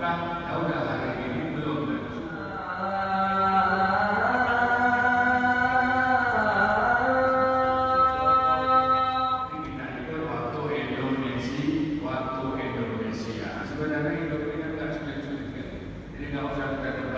Mekah, ya udah hari ini belum. Kita itu waktu Indonesia, sebenarnya Indonesia nggak sulit-sulit kan, jadi nggak usah kita